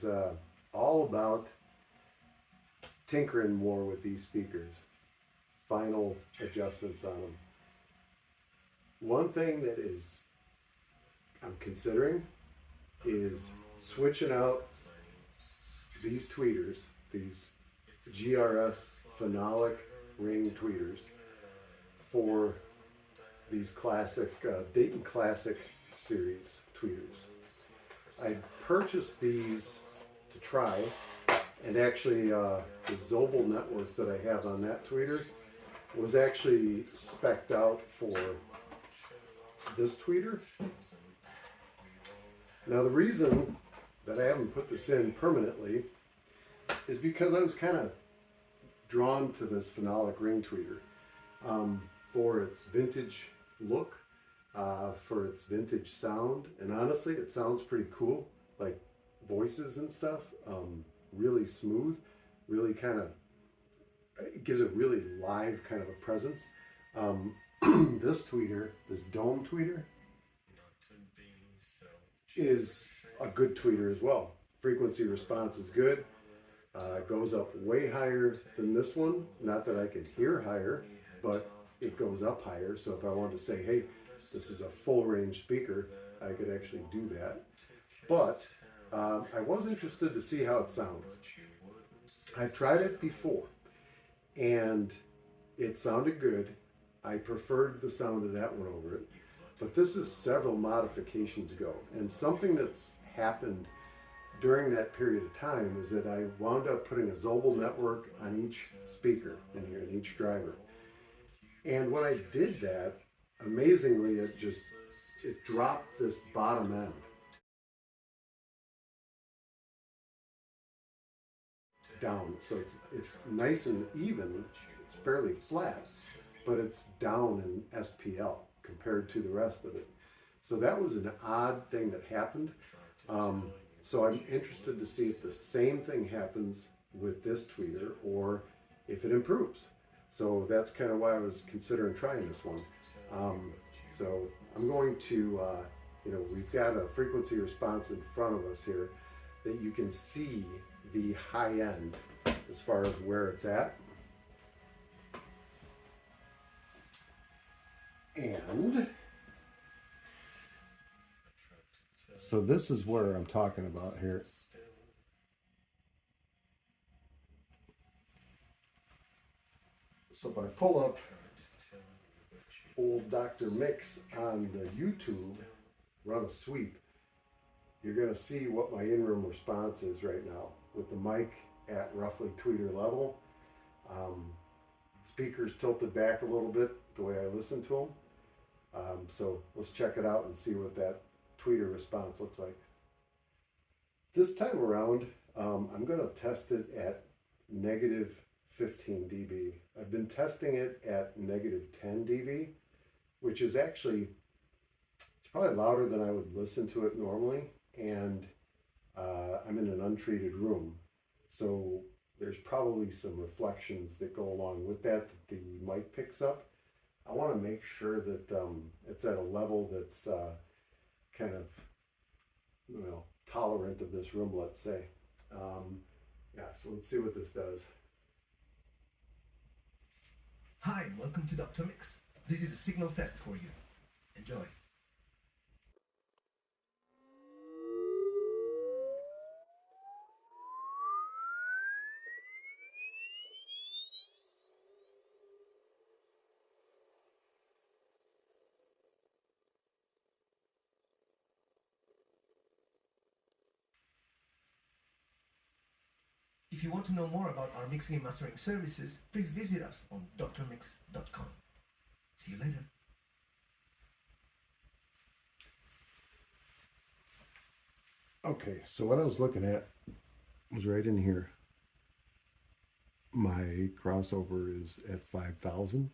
is all about tinkering more with these speakers, final adjustments on them. One thing that I'm considering is switching out these tweeters, these GRS phenolic ring tweeters, for these classic Dayton Classic series tweeters. I purchased these to try, and actually the Zobel network that I have on that tweeter was actually spec'd out for this tweeter. Now the reason that I haven't put this in permanently is because I was kind of drawn to this phenolic ring tweeter for its vintage look, for its vintage sound, and honestly it sounds pretty cool, like voices and stuff, really smooth, really kind of, it gives a really live kind of a presence. This tweeter, this dome tweeter, is a good tweeter as well. Frequency response is good. It goes up way higher than this one. Not that I can hear higher, but it goes up higher. So if I wanted to say, hey, this is a full range speaker, I could actually do that. But I was interested to see how it sounds. I've tried it before and it sounded good. I preferred the sound of that one over it. But this is several modifications ago, and something that's happened during that period of time is that I wound up putting a Zobel network on each speaker in here, in each driver. And when I did that, amazingly, it dropped this bottom end down. So it's nice and even, it's fairly flat, but it's down in SPL compared to the rest of it. So that was an odd thing that happened. So I'm interested to see if the same thing happens with this tweeter or if it improves. So that's kind of why I was considering trying this one. So I'm going to, we've got a frequency response in front of us here that you can see the high end as far as where it's at. And so this is where I'm talking about here. So if I pull up old Dr. Mix on the YouTube, run a sweep, you're going to see what my in-room response is right now with the mic at roughly tweeter level. Speakers tilted back a little bit the way I listen to them. So let's check it out and see what that tweeter response looks like. This time around, I'm going to test it at negative 15 dB. I've been testing it at negative 10 dB, which is actually, it's probably louder than I would listen to it normally. And I'm in an untreated room. So there's probably some reflections that go along with that the mic picks up. I want to make sure that it's at a level that's kind of, tolerant of this room, let's say. Yeah, so let's see what this does. Hi, welcome to Dr. Mix. This is a signal test for you. Enjoy. If you want to know more about our mixing and mastering services, please visit us on drmix.com. See you later. Okay, so what I was looking at was right in here. My crossover is at 5,000.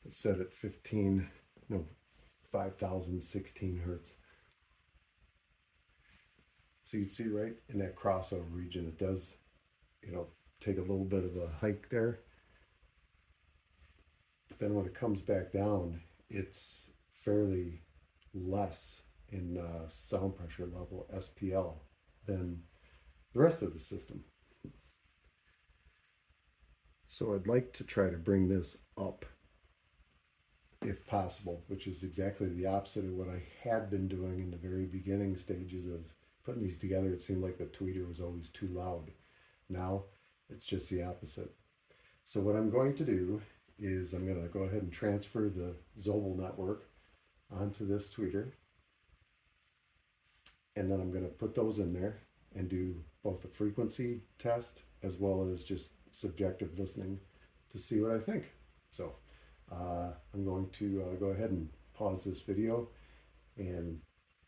It's set at 5,016 hertz. So you can see right in that crossover region, it does, you know, take a little bit of a hike there. But then when it comes back down, it's fairly less in sound pressure level, SPL, than the rest of the system. So I'd like to try to bring this up if possible, which is exactly the opposite of what I had been doing in the very beginning stages of putting these together. It seemed like the tweeter was always too loud. Now it's just the opposite. So what I'm going to do is I'm going to go ahead and transfer the Zobel network onto this tweeter, and then I'm going to put those in there and do both a frequency test as well as just subjective listening to see what I think. So I'm going to go ahead and pause this video and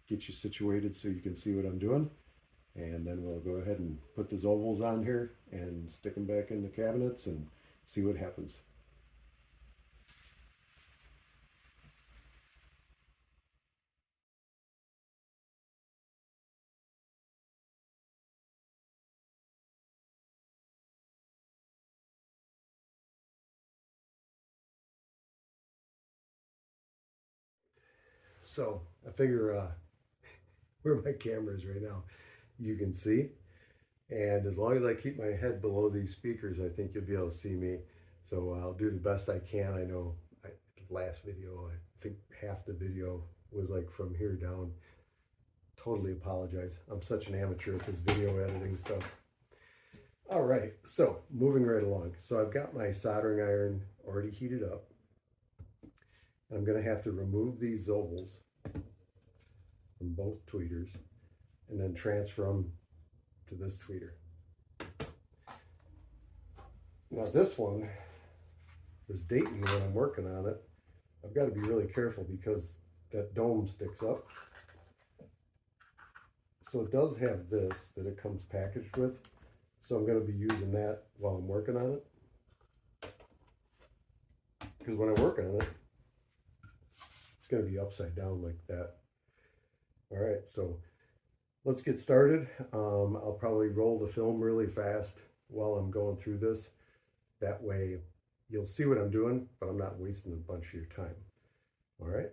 get you situated so you can see what I'm doing, and then we'll go ahead and put the Zobels on here and stick them back in the cabinets and see what happens. So I figure where my camera is right now, you can see. And as long as I keep my head below these speakers, I think you'll be able to see me. So I'll do the best I can. I know the last video, I think half the video was like from here down. Totally apologize. I'm such an amateur at this video editing stuff. All right, so moving right along. So I've got my soldering iron already heated up. I'm going to have to remove these Zobels from both tweeters and then transfer them to this tweeter. Now this one, this Dayton, when I'm working on it, I've got to be really careful because that dome sticks up. So it does have this that it comes packaged with. So I'm going to be using that while I'm working on it. Because when I work on it, it's going to be upside down like that. All right, so let's get started. I'll probably roll the film really fast while I'm going through this. That way you'll see what I'm doing, but I'm not wasting a bunch of your time. All right.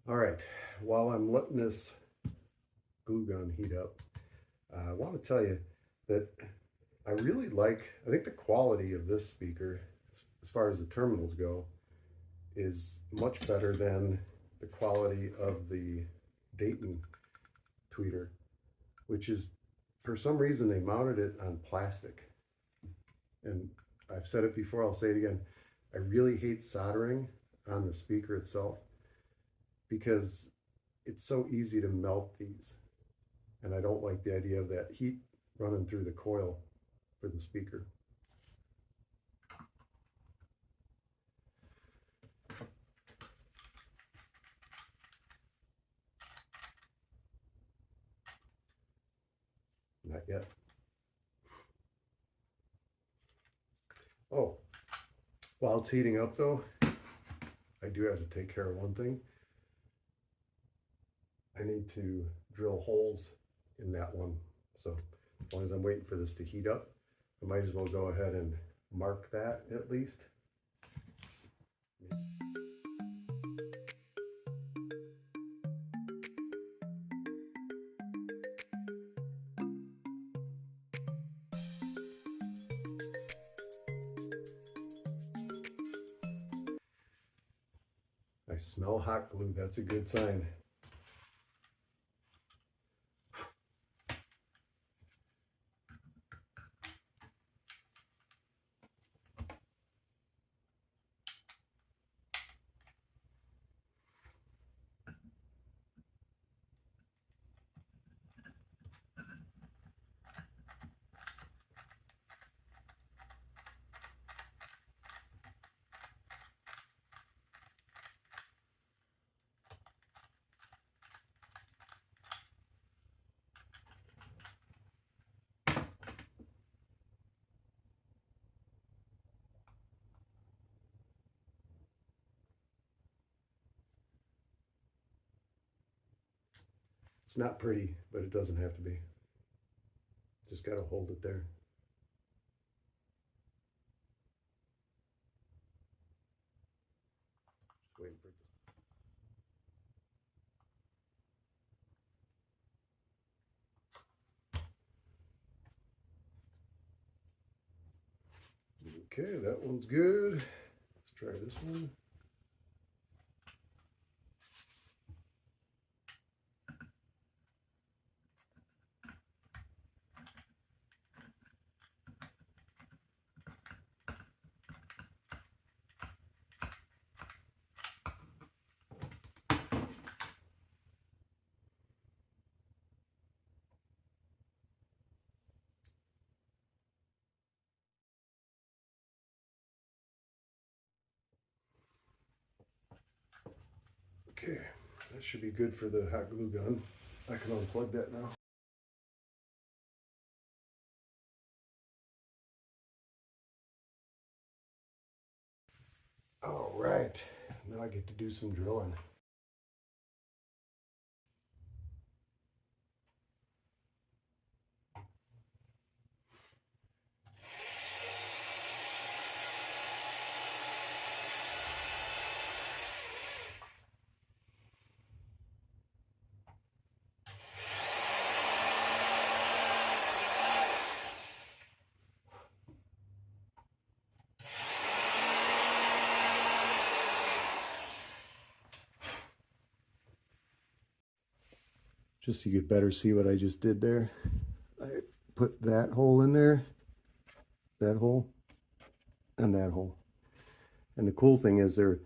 All right, while I'm letting this glue gun heat up, I want to tell you that I really like, I think the quality of this speaker, as far as the terminals go, is much better than the quality of the Dayton tweeter, which is, for some reason, they mounted it on plastic. And I've said it before, I'll say it again, I really hate soldering on the speaker itself, because it's so easy to melt these. And I don't like the idea of that heat running through the coil for the speaker. Not yet. Oh, while it's heating up though, I do have to take care of one thing. I need to drill holes in that one. So As long as I'm waiting for this to heat up, I might as well go ahead and mark that at least. I smell hot glue, that's a good sign. It's not pretty, but it doesn't have to be. Just got to hold it there. Just waiting for it to... Okay, that one's good. Let's try this one. Okay, that should be good for the hot glue gun. I can unplug that now. All right, now I get to do some drilling. Just so you could better see what I just did there. I put that hole in there, that hole, and that hole. And the cool thing is they're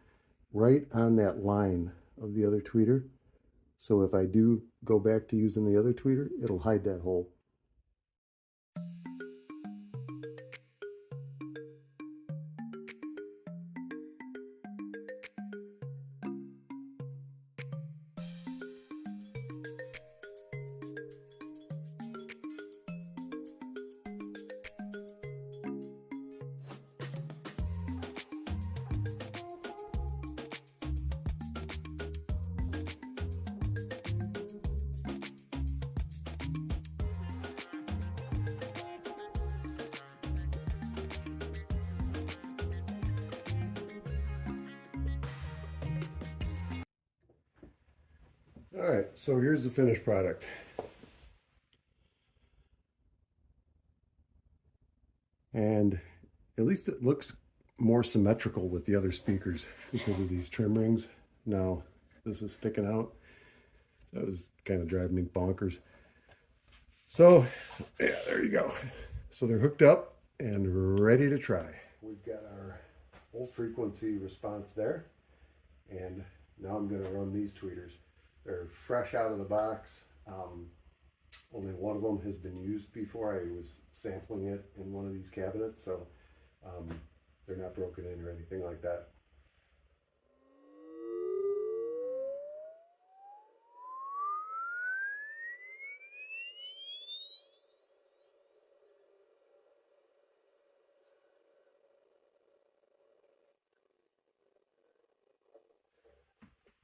right on that line of the other tweeter. So if I do go back to using the other tweeter, it'll hide that hole. All right, so here's the finished product. And at least it looks more symmetrical with the other speakers because of these trim rings. Now this is sticking out. That was kind of driving me bonkers. So yeah, there you go. So they're hooked up and ready to try. We've got our whole frequency response there. And now I'm gonna run these tweeters. They're fresh out of the box. Only one of them has been used before. I was sampling it in one of these cabinets, so they're not broken in or anything like that.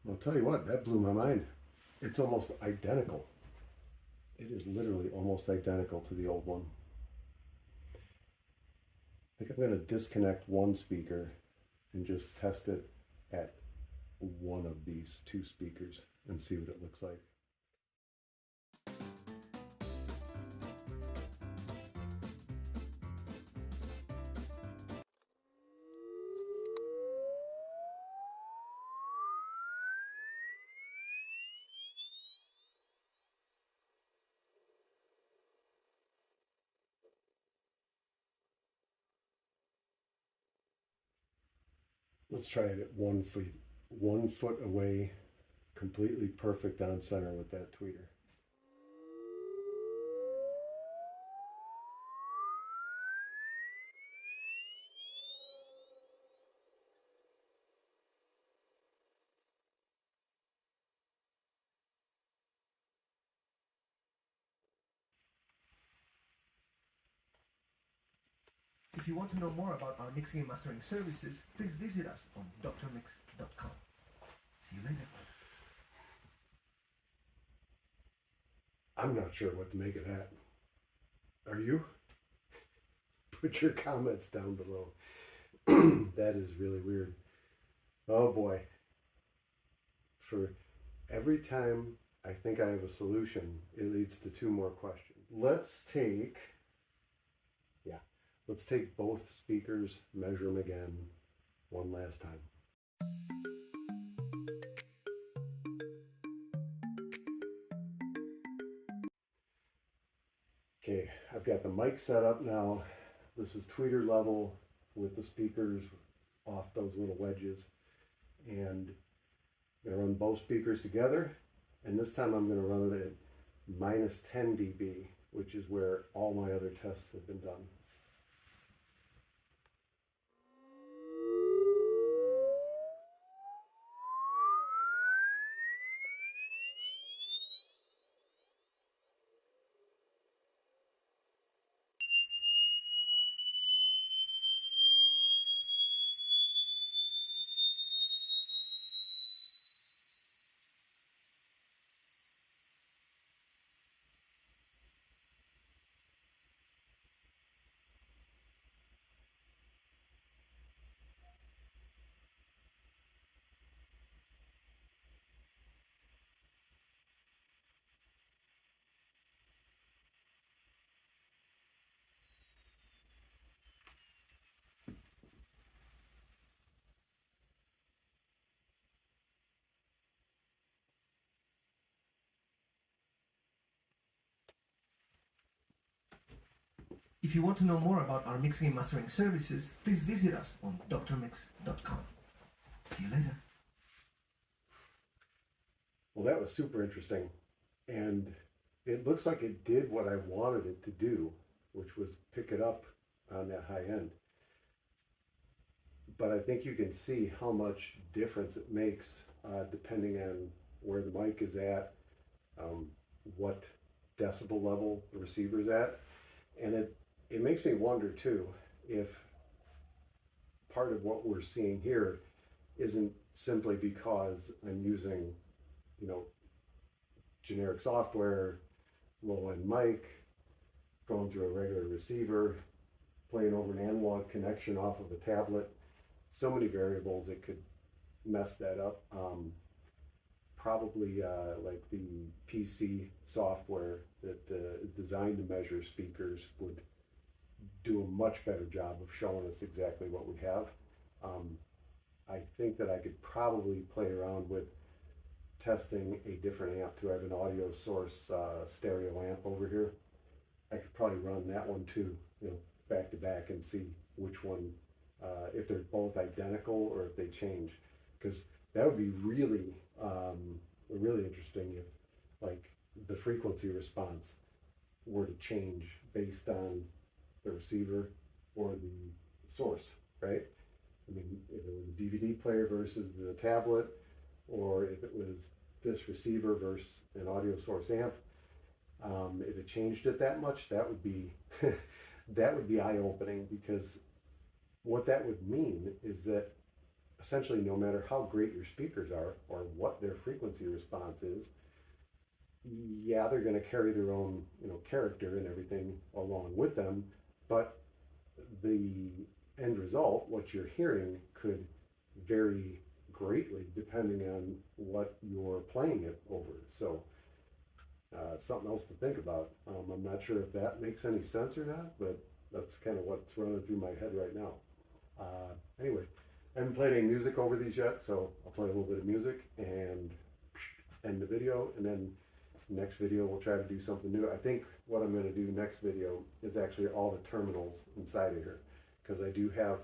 I'll tell you what, that blew my mind. It's almost identical. It is literally almost identical to the old one. I think I'm going to disconnect one speaker and just test it at one of these two speakers and see what it looks like. Let's try it at 1 foot away, completely perfect on center with that tweeter. If you want to know more about our mixing and mastering services, please visit us on drmix.com. See you later. I'm not sure what to make of that. Are you? Put your comments down below. That is really weird. Oh boy. For every time I think I have a solution, it leads to two more questions. Let's take both speakers, measure them again one last time. Okay, I've got the mic set up now. This is tweeter level with the speakers off those little wedges. And I'm going to run both speakers together. And this time I'm going to run it at minus 10 dB, which is where all my other tests have been done. If you want to know more about our mixing and mastering services, please visit us on drmix.com. See you later. Well, that was super interesting. And it looks like it did what I wanted it to do, which was pick it up on that high end. But I think you can see how much difference it makes depending on where the mic is at, what decibel level the receiver's at. And it makes me wonder too if part of what we're seeing here isn't simply because I'm using, generic software, low-end mic, going through a regular receiver, playing over an analog connection off of a tablet. So many variables that could mess that up. Probably like the PC software that is designed to measure speakers would do a much better job of showing us exactly what we have. I think that I could probably play around with testing a different amp too. I have an audio source stereo amp over here. I could probably run that one too, back to back and see which one, if they're both identical or if they change, because that would be really, really interesting if like the frequency response were to change based on the receiver or the source, right? I mean, if it was a DVD player versus the tablet, or if it was this receiver versus an audio source amp, if it changed it that much, that would be that would be eye-opening, because what that would mean is that essentially no matter how great your speakers are or what their frequency response is, yeah, they're going to carry their own, character and everything along with them, but the end result, what you're hearing, could vary greatly depending on what you're playing it over. So something else to think about. I'm not sure if that makes any sense or not, but that's kind of what's running through my head right now. Anyway, I haven't played any music over these yet, so I'll play a little bit of music and end the video, and then next video we'll try to do something new. I think what I'm going to do next video is actually all the terminals inside of here, because I do have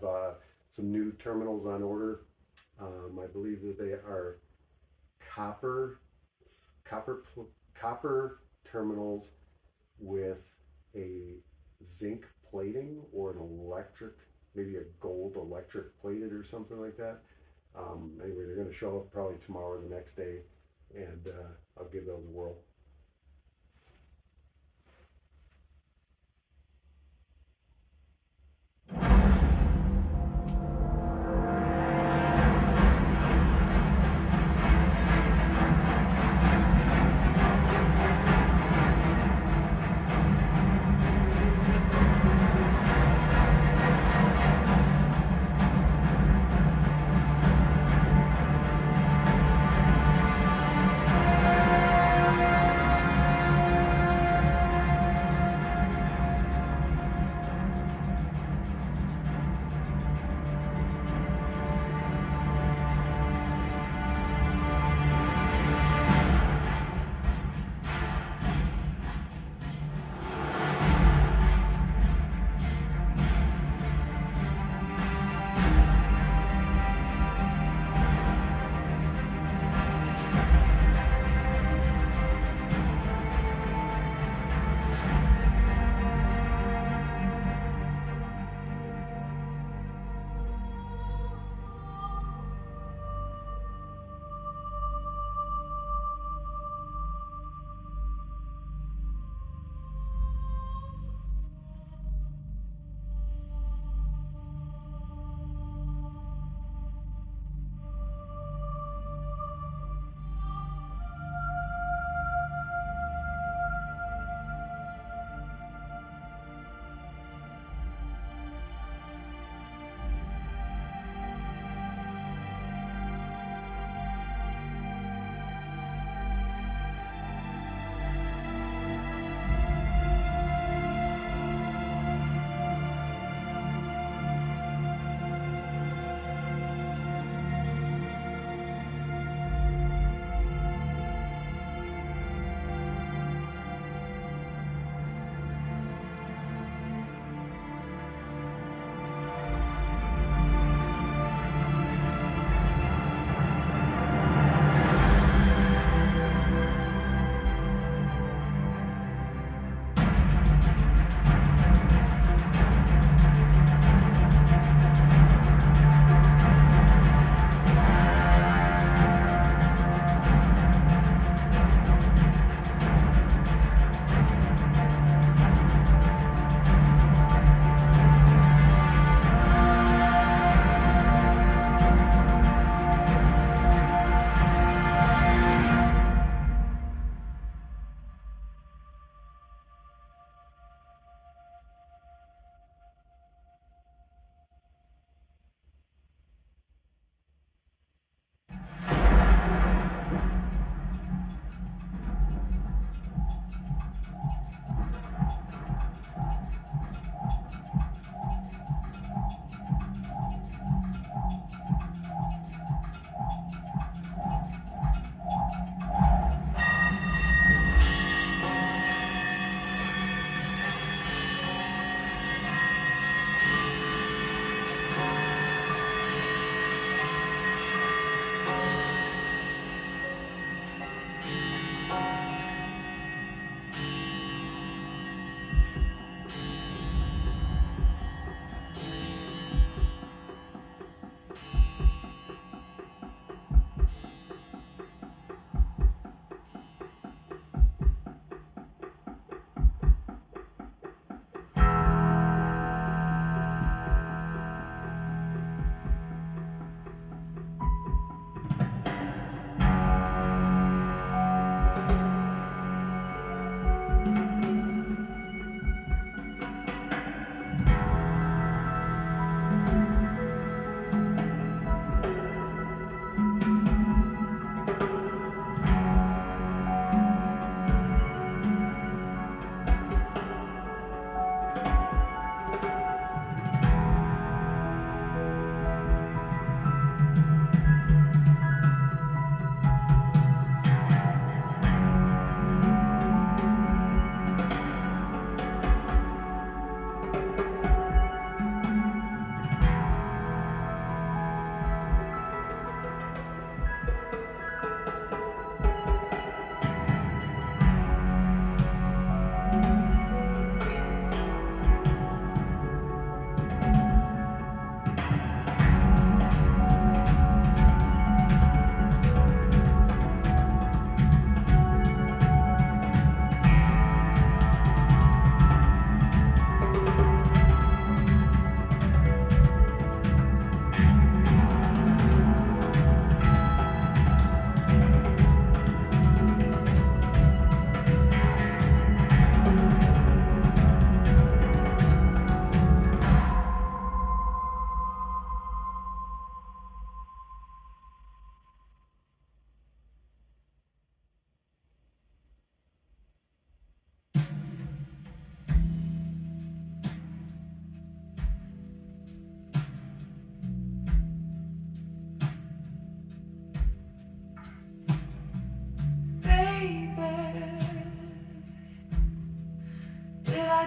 some new terminals on order. I believe that they are copper terminals with a zinc plating, or an electric, maybe a gold electric plated or something like that. Anyway, they're going to show up probably tomorrow or the next day, and I'll give those a whirl.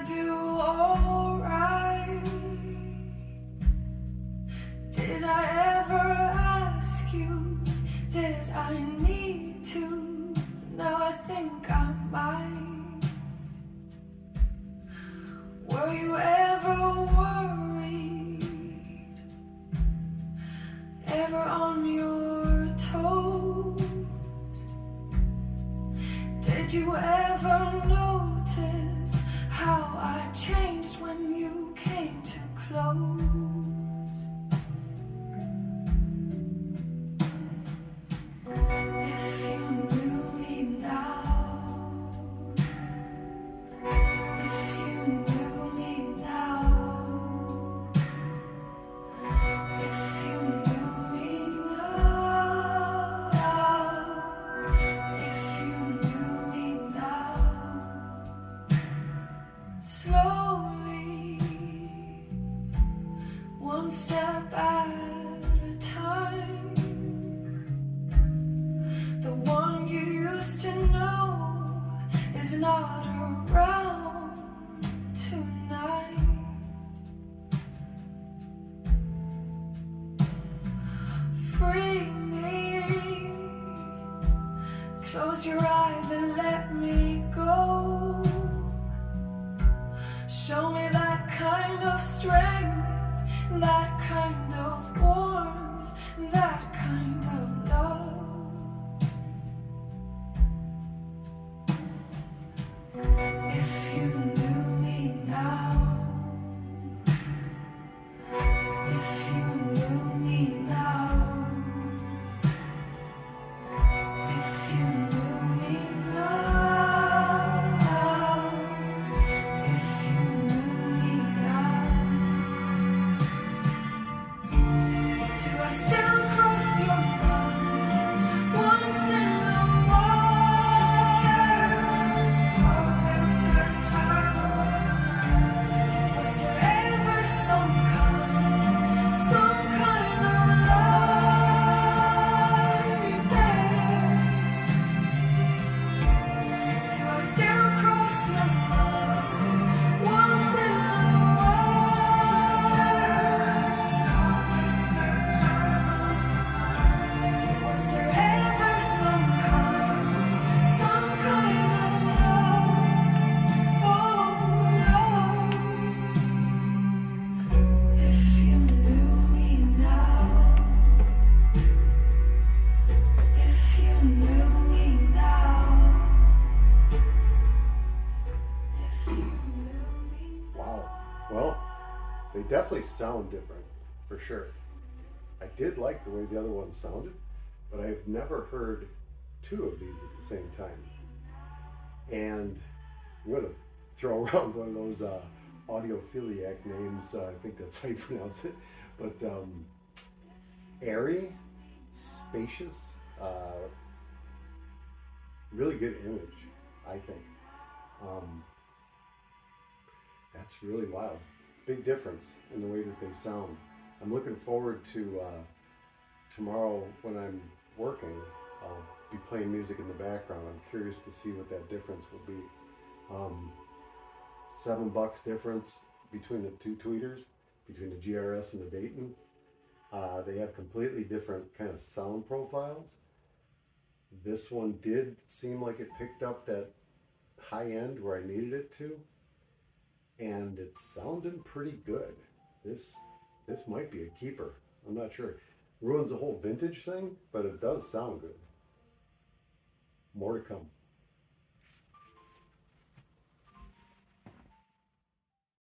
I do alright? Did I ever ask you? Did I need to? Now I think I might. Were you ever worried? Ever on your toes? Did you ever notice how I changed when you came too close? If you knew me now, if you knew me now, if you knew me now, if you knew me now, slowly, one step at a time. The one you used to know is not around tonight. Free me, close your eyes and let me go. Show me that kind of strength, that kind of warmth, that kind of love. If you knew me now, if you knew me now, if you knew me now, if you knew me now, do I still cross your mind once in a while? Was there ever some kind of light there? Do I still cross your mind once in a while? Was there ever some kind of love? Oh, love. If you knew me now, if you knew me now, if you knew me. Wow. Well, they definitely sound different, for sure. I did like the way the other one sounded, but I've never heard two of these at the same time. And I'm going to throw around one of those audiophiliac names. I think that's how you pronounce it. But airy, spacious, really good image, I think. That's really wild. Big difference in the way that they sound. I'm looking forward to tomorrow when I'm working. I'll be playing music in the background. I'm curious to see what that difference will be. $7 difference between the two tweeters, between the GRS and the Dayton. They have completely different kind of sound profiles. This one did seem like it picked up that high end where I needed it to, and it's sounding pretty good. This might be a keeper. I'm not sure. Ruins the whole vintage thing, but it does sound good. More to come.